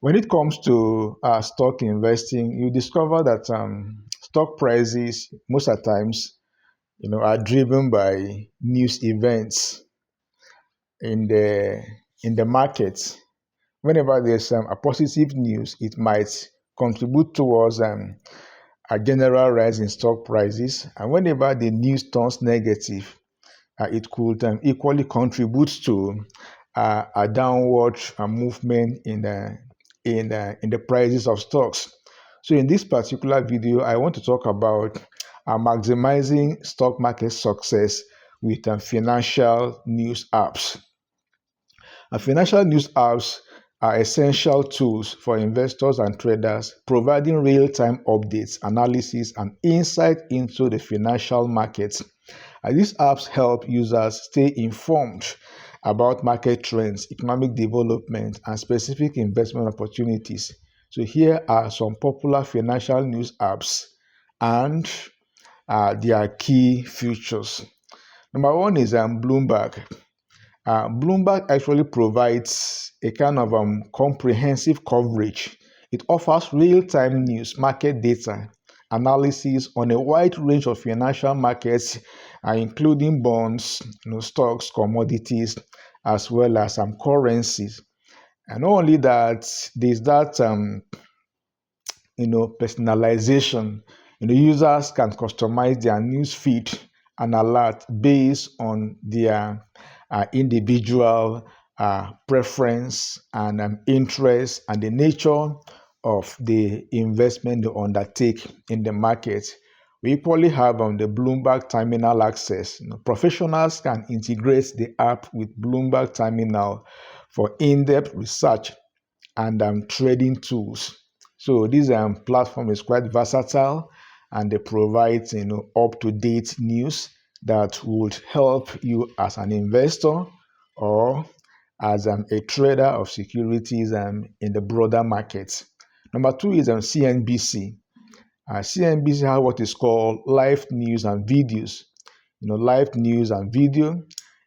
When it comes to stock investing, you discover that stock prices most of the times, are driven by news events in the market. Whenever there's a positive news, it might contribute towards a general rise in stock prices. And whenever the news turns negative, it could equally contribute to a downward movement in the prices of stocks. So in this particular video, I want to talk about maximizing stock market success with financial news apps. Financial news apps are essential tools for investors and traders, providing real-time updates, analysis, and insight into the financial markets. These apps help users stay informed about market trends, economic development, and specific investment opportunities. So here are some popular financial news apps and their key features. Number one is Bloomberg. Bloomberg actually provides a kind of comprehensive coverage. It offers real-time news, market data, analysis on a wide range of financial markets, including bonds, stocks, commodities, as well as some currencies. And not only that, there's that personalization. Users can customize their news feed and alert based on their individual preference and interest and the nature of the investment they undertake in the market. We equally have on the Bloomberg Terminal access. Professionals can integrate the app with Bloomberg Terminal for in-depth research and trading tools. So this platform is quite versatile, and they provide up-to-date news that would help you as an investor or as a trader of securities in the broader market. Number two is CNBC. CNBC has what is called live news and videos. Live news and video.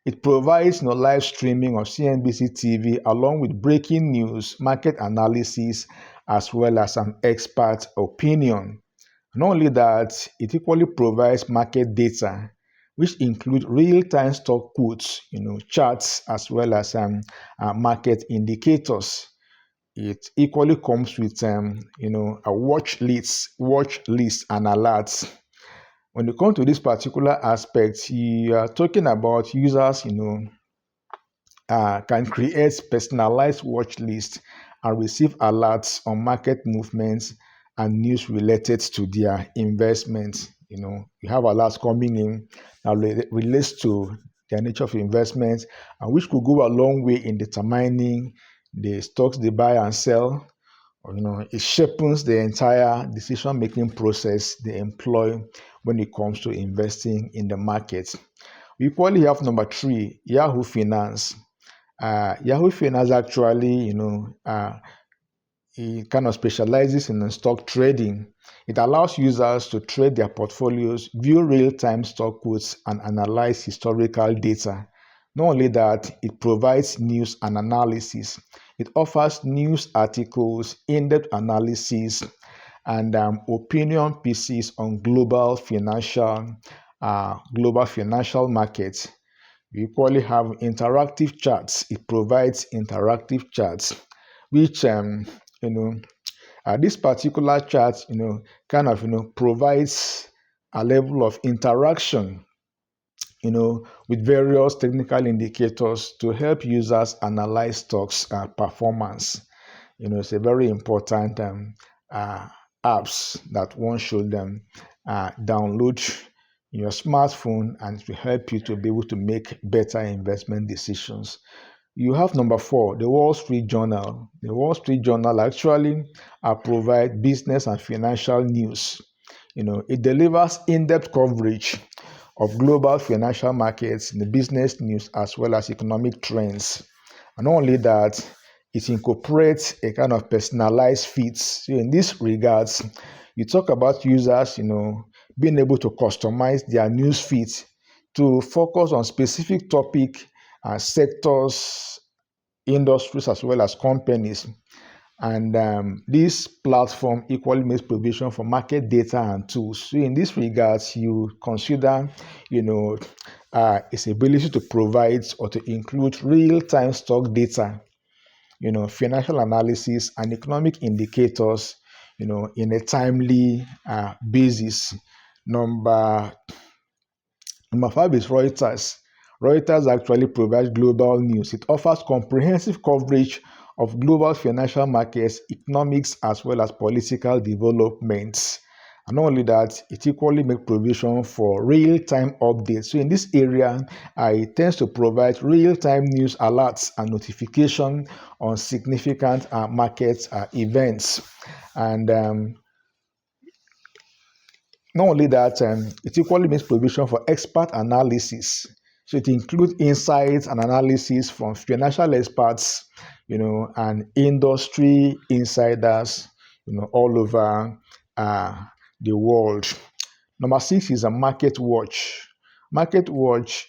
It provides live streaming of CNBC TV along with breaking news, market analysis, as well as some expert opinion. Not only that, it equally provides market data, which include real-time stock quotes, charts, as well as market indicators. It equally comes with a watch list and alerts. When you come to this particular aspect, you are talking about users, can create personalized watch lists and receive alerts on market movements and news related to their investments. You have alerts coming in that relates to the nature of investments, and which could go a long way in determining the stocks they buy and sell. It shapes the entire decision-making process they employ when it comes to investing in the market. We probably have number three, Yahoo Finance. Yahoo Finance actually, it kind of specializes in stock trading. It allows users to trade their portfolios, view real-time stock quotes, and analyze historical data. Not only that, it provides news and analysis. It offers news articles, in-depth analysis, and opinion pieces on global financial markets. We equally have interactive charts. It provides interactive charts, which this particular chart, kind of provides a level of interaction, with various technical indicators to help users analyze stocks performance. It's a very important apps that one should download in your smartphone, and it will help you to be able to make better investment decisions. You have number four, the Wall Street Journal. The Wall Street Journal actually provide business and financial news. It delivers in-depth coverage of global financial markets, the business news, as well as economic trends. And not only that, it incorporates a kind of personalized feeds. So in this regards, you talk about users, being able to customize their news feeds to focus on specific topic, sectors, industries, as well as companies. And this platform equally makes provision for market data and tools. So in this regards, you consider, its ability to provide or to include real-time stock data, financial analysis and economic indicators, in a timely basis. Number Number five is Reuters. Reuters actually provides global news. It offers comprehensive coverage of global financial markets, economics, as well as political developments. And not only that, it equally makes provision for real-time updates. So in this area, it tends to provide real-time news alerts and notification on significant market events. And not only that, it equally makes provision for expert analysis. So it includes insights and analysis from financial experts, and industry insiders, all over the world. Number six is a Market Watch. Market Watch,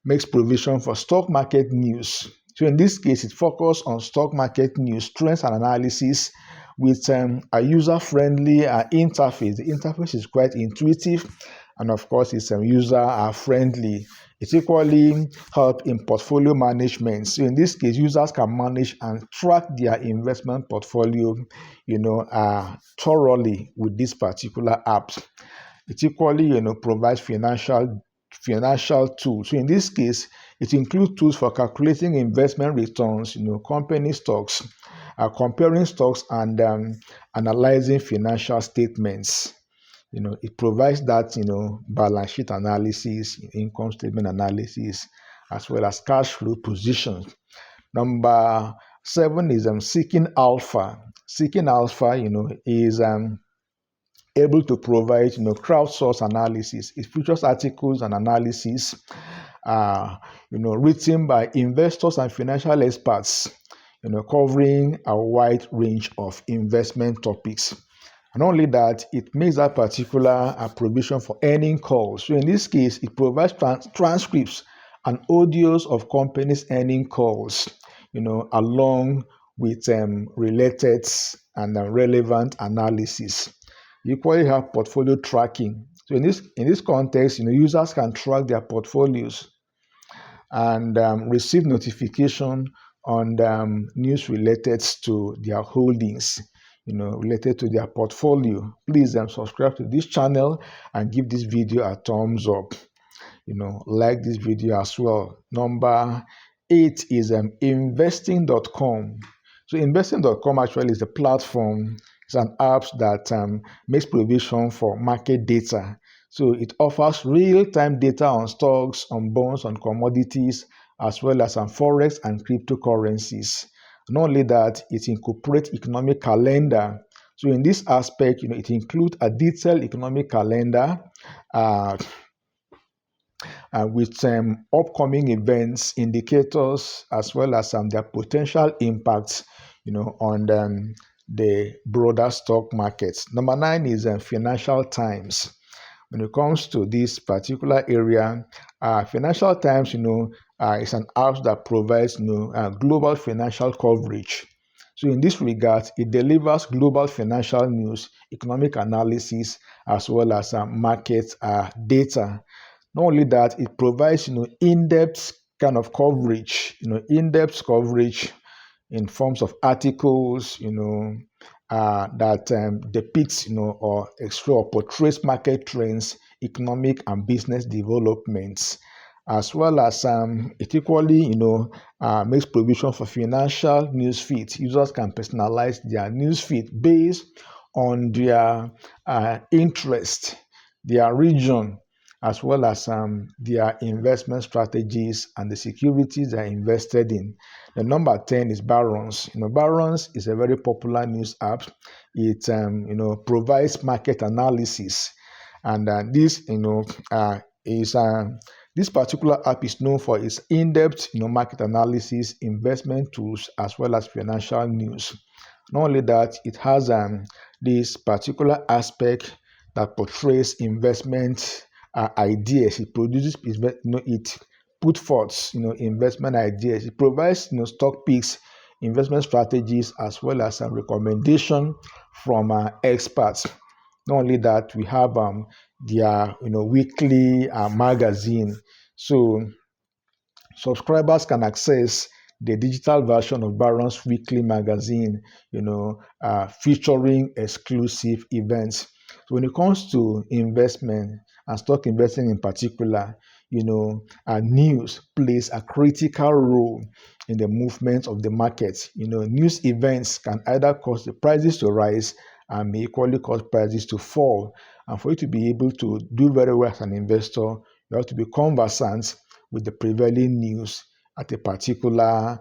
makes provision for stock market news. So in this case, it focuses on stock market news, trends, and analysis with a user-friendly interface. The interface is quite intuitive, and of course, it's user-friendly. It equally helps in portfolio management. So in this case, users can manage and track their investment portfolio, thoroughly with this particular app. It equally, provides financial tools. So in this case, it includes tools for calculating investment returns, company stocks, comparing stocks, and analyzing financial statements. It provides that, balance sheet analysis, income statement analysis, as well as cash flow positions. Number seven is Seeking Alpha. Seeking Alpha, is able to provide, crowdsource analysis. It features articles and analysis, written by investors and financial experts, covering a wide range of investment topics. And not only that, it makes that particular provision for earning calls. So in this case, it provides transcripts and audios of companies' earning calls, along with related and relevant analysis. You equally have portfolio tracking. So in this context, users can track their portfolios and receive notification on news related to their holdings, related to their portfolio. Please subscribe to this channel and give this video a thumbs up. Like this video as well. Number 8 is investing.com. So investing.com actually is the platform. It's an app that makes provision for market data. So it offers real-time data on stocks, on bonds, on commodities, as well as on forex and cryptocurrencies. Not only that, it incorporates economic calendar. So in this aspect, it includes a detailed economic calendar with upcoming events, indicators, as well as their potential impacts, on the broader stock markets. Number 9 is Financial Times. When it comes to this particular area, Financial Times, is an app that provides, global financial coverage. So in this regard, it delivers global financial news, economic analysis, as well as market data. Not only that, it provides, in-depth kind of coverage, in-depth coverage in forms of articles, that depicts, or explore or portrays market trends, economic and business developments, as well as it equally, makes provision for financial news feeds. Users can personalize their news feed based on their interest, their region, as well as their investment strategies and the securities they're invested in. The number 10 is Barron's. Barron's is a very popular news app. It provides market analysis, and this particular app is known for its in-depth market analysis, investment tools, as well as financial news. Not only that, it has this particular aspect that portrays investment ideas. It produces, it put forth, investment ideas. It provides, stock picks investment strategies as well as some recommendation from experts. Not only that, we have their weekly magazine. So subscribers can access the digital version of Barron's weekly magazine, featuring exclusive events. So when it comes to investment and stock investing in particular, news plays a critical role in the movement of the market. News events can either cause the prices to rise and may equally cause prices to fall. And for you to be able to do very well as an investor, you have to be conversant with the prevailing news at a particular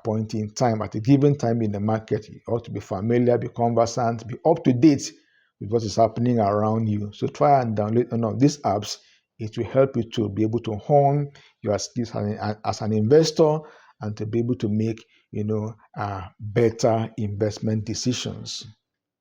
point in time, at a given time in the market. You ought to be familiar, be conversant, be up to date with what is happening around you. So try and download one of these apps. It will help you to be able to hone your skills as an investor and to be able to make better investment decisions.